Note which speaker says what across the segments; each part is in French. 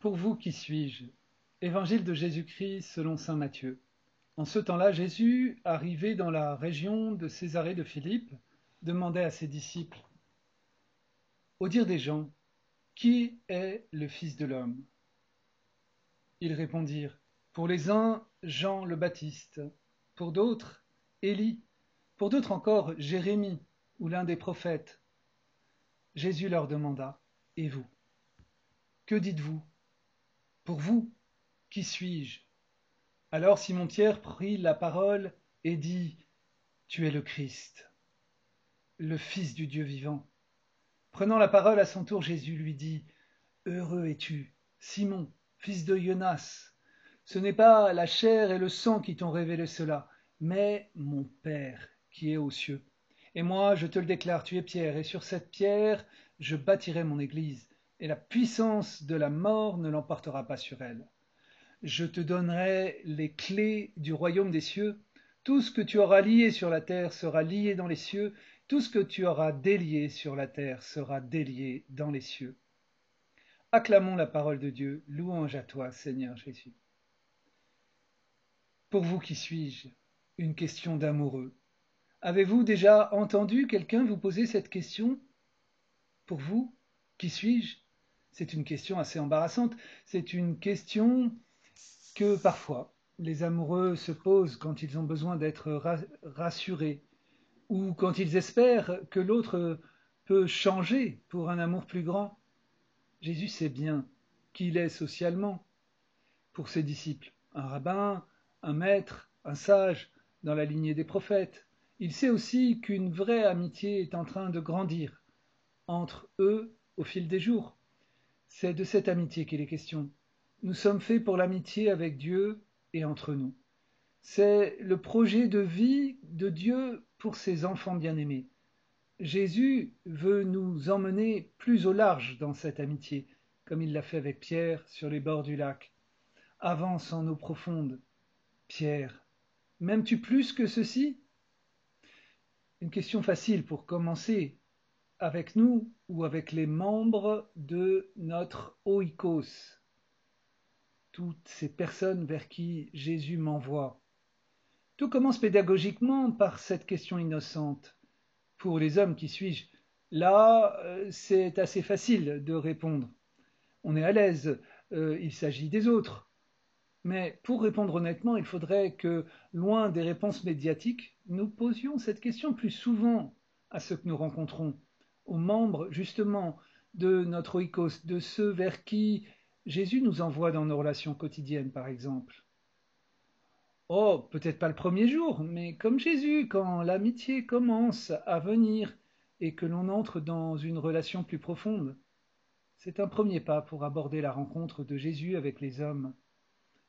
Speaker 1: Pour vous, qui suis-je? Évangile de Jésus-Christ selon saint Matthieu. En ce temps-là, Jésus, arrivé dans la région de Césarée de Philippe, demandait à ses disciples, au dire des gens, qui est le Fils de l'homme? Ils répondirent, pour les uns, Jean le Baptiste, pour d'autres, Élie, pour d'autres encore, Jérémie ou l'un des prophètes. Jésus leur demanda, et vous? Que dites-vous? Pour vous, qui suis-je? Alors Simon-Pierre prit la parole et dit, tu es le Christ, le Fils du Dieu vivant. Prenant la parole à son tour, Jésus lui dit, heureux es-tu, Simon, fils de Jonas. Ce n'est pas la chair et le sang qui t'ont révélé cela, mais mon Père qui est aux cieux. Et moi, je te le déclare, tu es Pierre, et sur cette pierre, je bâtirai mon église, et la puissance de la mort ne l'emportera pas sur elle. Je te donnerai les clés du royaume des cieux. Tout ce que tu auras lié sur la terre sera lié dans les cieux. Tout ce que tu auras délié sur la terre sera délié dans les cieux. Acclamons la parole de Dieu. Louange à toi, Seigneur Jésus. Pour vous, qui suis-je? Une question d'amoureux. Avez-vous déjà entendu quelqu'un vous poser cette question? Pour vous, qui suis-je? C'est une question assez embarrassante. C'est une question que parfois les amoureux se posent quand ils ont besoin d'être rassurés ou quand ils espèrent que l'autre peut changer pour un amour plus grand. Jésus sait bien qui il est socialement pour ses disciples, un rabbin, un maître, un sage dans la lignée des prophètes. Il sait aussi qu'une vraie amitié est en train de grandir entre eux au fil des jours. C'est de cette amitié qu'il est question. Nous sommes faits pour l'amitié avec Dieu et entre nous. C'est le projet de vie de Dieu pour ses enfants bien-aimés. Jésus veut nous emmener plus au large dans cette amitié, comme il l'a fait avec Pierre sur les bords du lac. Avance en eau profonde. Pierre, m'aimes-tu plus que ceci? Une question facile pour commencer, avec nous ou avec les membres de notre oikos, toutes ces personnes vers qui Jésus m'envoie. Tout commence pédagogiquement par cette question innocente. Pour les hommes, qui suis-je? Là, c'est assez facile de répondre. On est à l'aise, il s'agit des autres. Mais pour répondre honnêtement, il faudrait que, loin des réponses médiatiques, nous posions cette question plus souvent à ceux que nous rencontrons, aux membres justement de notre oikos, de ceux vers qui Jésus nous envoie dans nos relations quotidiennes, par exemple. Oh, peut-être pas le premier jour, mais comme Jésus, quand l'amitié commence à venir et que l'on entre dans une relation plus profonde. C'est un premier pas pour aborder la rencontre de Jésus avec les hommes.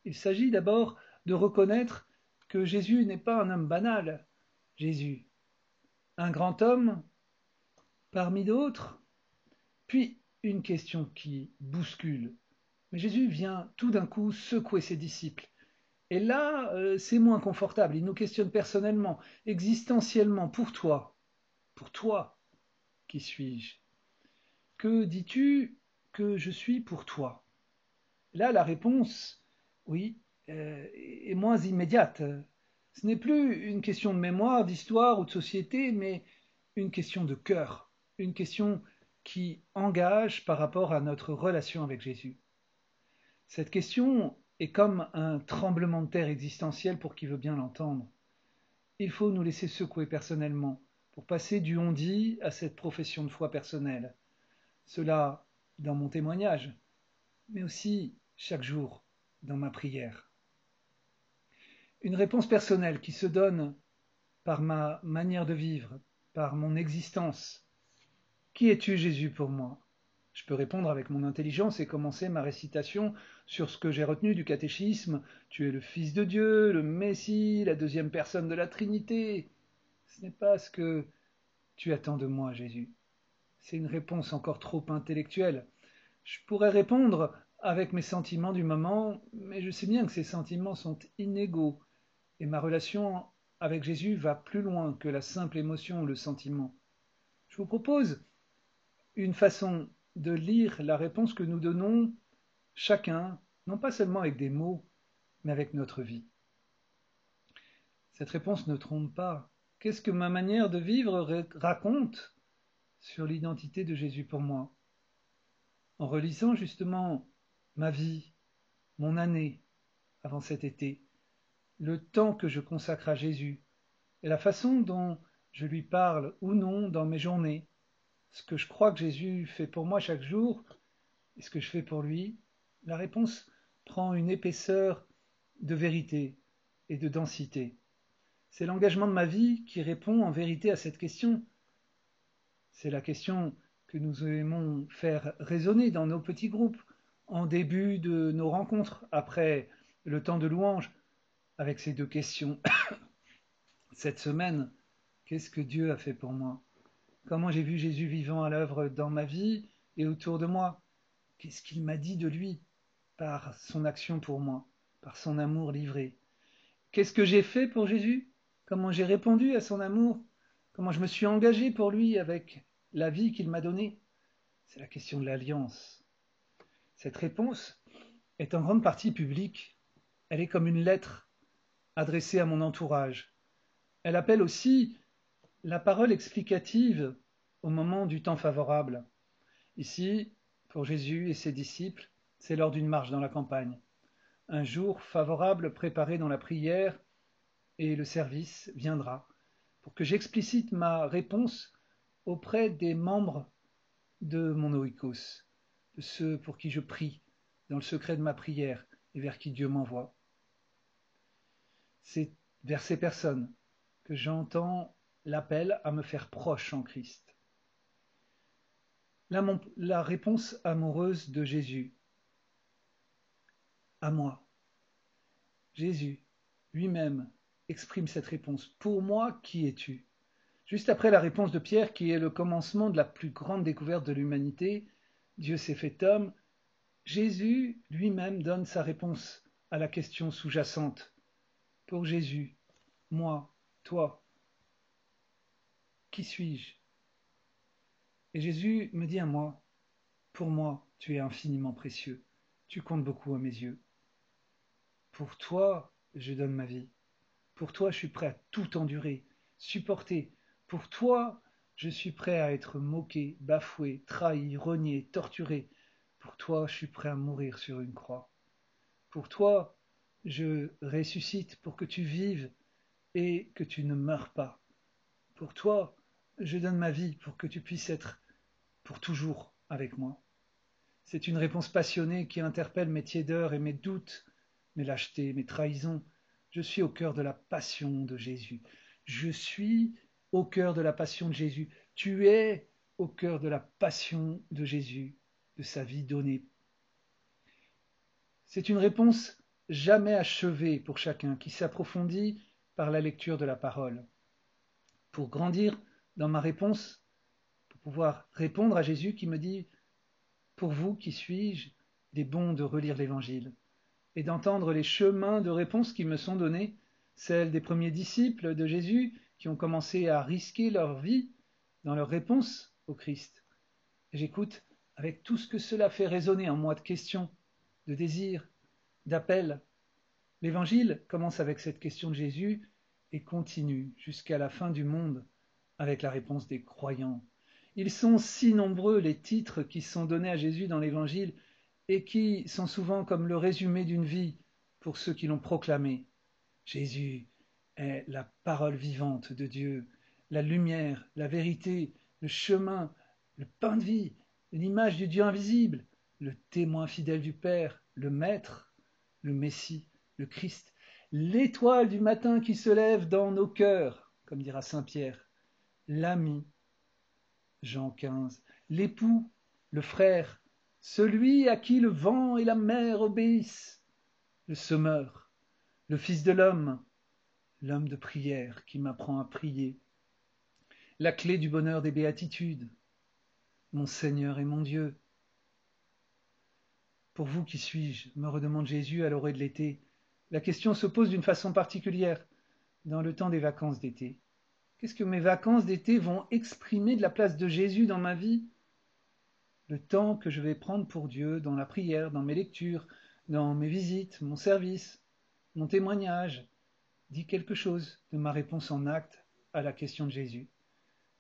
Speaker 1: Il s'agit d'abord de reconnaître que Jésus n'est pas un homme banal. Jésus, un grand homme parmi d'autres. Puis une question qui bouscule. Mais Jésus vient tout d'un coup secouer ses disciples. Et là, c'est moins confortable. Il nous questionne personnellement, existentiellement, pour toi, qui suis-je? Que dis-tu que je suis pour toi? Là, la réponse, oui, est moins immédiate. Ce n'est plus une question de mémoire, d'histoire ou de société, mais une question de cœur, une question qui engage par rapport à notre relation avec Jésus. Cette question est comme un tremblement de terre existentiel pour qui veut bien l'entendre. Il faut nous laisser secouer personnellement pour passer du on-dit à cette profession de foi personnelle. Cela dans mon témoignage, mais aussi chaque jour dans ma prière. Une réponse personnelle qui se donne par ma manière de vivre, par mon existence. Qui es-tu, Jésus, pour moi? Je peux répondre avec mon intelligence et commencer ma récitation sur ce que j'ai retenu du catéchisme. Tu es le Fils de Dieu, le Messie, la deuxième personne de la Trinité. Ce n'est pas ce que tu attends de moi, Jésus. C'est une réponse encore trop intellectuelle. Je pourrais répondre avec mes sentiments du moment, mais je sais bien que ces sentiments sont inégaux, et ma relation avec Jésus va plus loin que la simple émotion ou le sentiment. Je vous propose une façon de lire la réponse que nous donnons chacun, non pas seulement avec des mots, mais avec notre vie. Cette réponse ne trompe pas. Qu'est-ce que ma manière de vivre raconte sur l'identité de Jésus pour moi? En relisant justement ma vie, mon année avant cet été, le temps que je consacre à Jésus et la façon dont je lui parle ou non dans mes journées, ce que je crois que Jésus fait pour moi chaque jour et ce que je fais pour lui, la réponse prend une épaisseur de vérité et de densité. C'est l'engagement de ma vie qui répond en vérité à cette question. C'est la question que nous aimons faire résonner dans nos petits groupes en début de nos rencontres après le temps de louange avec ces deux questions. Cette semaine, qu'est-ce que Dieu a fait pour moi? Comment j'ai vu Jésus vivant à l'œuvre dans ma vie et autour de moi? Qu'est-ce qu'il m'a dit de lui par son action pour moi, par son amour livré? Qu'est-ce que j'ai fait pour Jésus? Comment j'ai répondu à son amour? Comment je me suis engagé pour lui avec la vie qu'il m'a donnée? C'est la question de l'alliance. Cette réponse est en grande partie publique. Elle est comme une lettre adressée à mon entourage. Elle appelle aussi la parole explicative au moment du temps favorable. Ici, pour Jésus et ses disciples, c'est lors d'une marche dans la campagne. Un jour favorable préparé dans la prière et le service viendra pour que j'explicite ma réponse auprès des membres de mon oikos, de ceux pour qui je prie dans le secret de ma prière et vers qui Dieu m'envoie. C'est vers ces personnes que j'entends l'appel à me faire proche en Christ. La réponse amoureuse de Jésus à moi. Jésus lui-même exprime cette réponse. Pour moi, qui es-tu? Juste après la réponse de Pierre, qui est le commencement de la plus grande découverte de l'humanité, Dieu s'est fait homme, Jésus lui-même donne sa réponse à la question sous-jacente. Pour Jésus, moi, toi, qui suis-je? Et Jésus me dit à moi, pour moi, tu es infiniment précieux, tu comptes beaucoup à mes yeux. Pour toi, je donne ma vie. Pour toi, je suis prêt à tout endurer, supporter. Pour toi, je suis prêt à être moqué, bafoué, trahi, renié, torturé. Pour toi, je suis prêt à mourir sur une croix. Pour toi, je ressuscite pour que tu vives et que tu ne meurs pas. Pour toi, je donne ma vie pour que tu puisses être pour toujours avec moi. C'est une réponse passionnée qui interpelle mes tiédeurs et mes doutes, mes lâchetés, mes trahisons. Je suis au cœur de la passion de Jésus. Je suis au cœur de la passion de Jésus. Tu es au cœur de la passion de Jésus, de sa vie donnée. C'est une réponse jamais achevée pour chacun qui s'approfondit par la lecture de la parole. Pour grandir dans ma réponse, pour pouvoir répondre à Jésus qui me dit « Pour vous, qui suis-je ?» il est bon de relire l'Évangile et d'entendre les chemins de réponse qui me sont donnés, celles des premiers disciples de Jésus qui ont commencé à risquer leur vie dans leur réponse au Christ. Et j'écoute avec tout ce que cela fait résonner en moi de questions, de désirs, d'appels. L'Évangile commence avec cette question de Jésus et continue jusqu'à la fin du monde avec la réponse des croyants. Ils sont si nombreux les titres qui sont donnés à Jésus dans l'Évangile et qui sont souvent comme le résumé d'une vie pour ceux qui l'ont proclamé. Jésus est la parole vivante de Dieu, la lumière, la vérité, le chemin, le pain de vie, l'image du Dieu invisible, le témoin fidèle du Père, le Maître, le Messie, le Christ, l'étoile du matin qui se lève dans nos cœurs, comme dira saint Pierre, l'ami, Jean 15, l'époux, le frère, celui à qui le vent et la mer obéissent, le semeur, le Fils de l'homme, l'homme de prière qui m'apprend à prier, la clé du bonheur des béatitudes, mon Seigneur et mon Dieu. Pour vous, qui suis-je? Me redemande Jésus à l'orée de l'été. La question se pose d'une façon particulière dans le temps des vacances d'été. Qu'est-ce que mes vacances d'été vont exprimer de la place de Jésus dans ma vie? le temps que je vais prendre pour Dieu dans la prière, dans mes lectures, dans mes visites, mon service, mon témoignage, dit quelque chose de ma réponse en acte à la question de Jésus.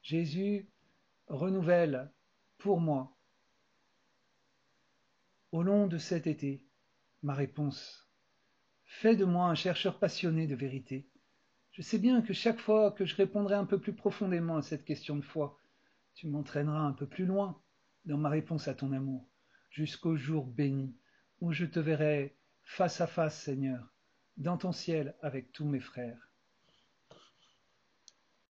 Speaker 1: Jésus renouvelle pour moi, au long de cet été, ma réponse. Fais de moi un chercheur passionné de vérité. Je sais bien que chaque fois que je répondrai un peu plus profondément à cette question de foi, tu m'entraîneras un peu plus loin dans ma réponse à ton amour, jusqu'au jour béni, où je te verrai face à face, Seigneur, dans ton ciel avec tous mes frères.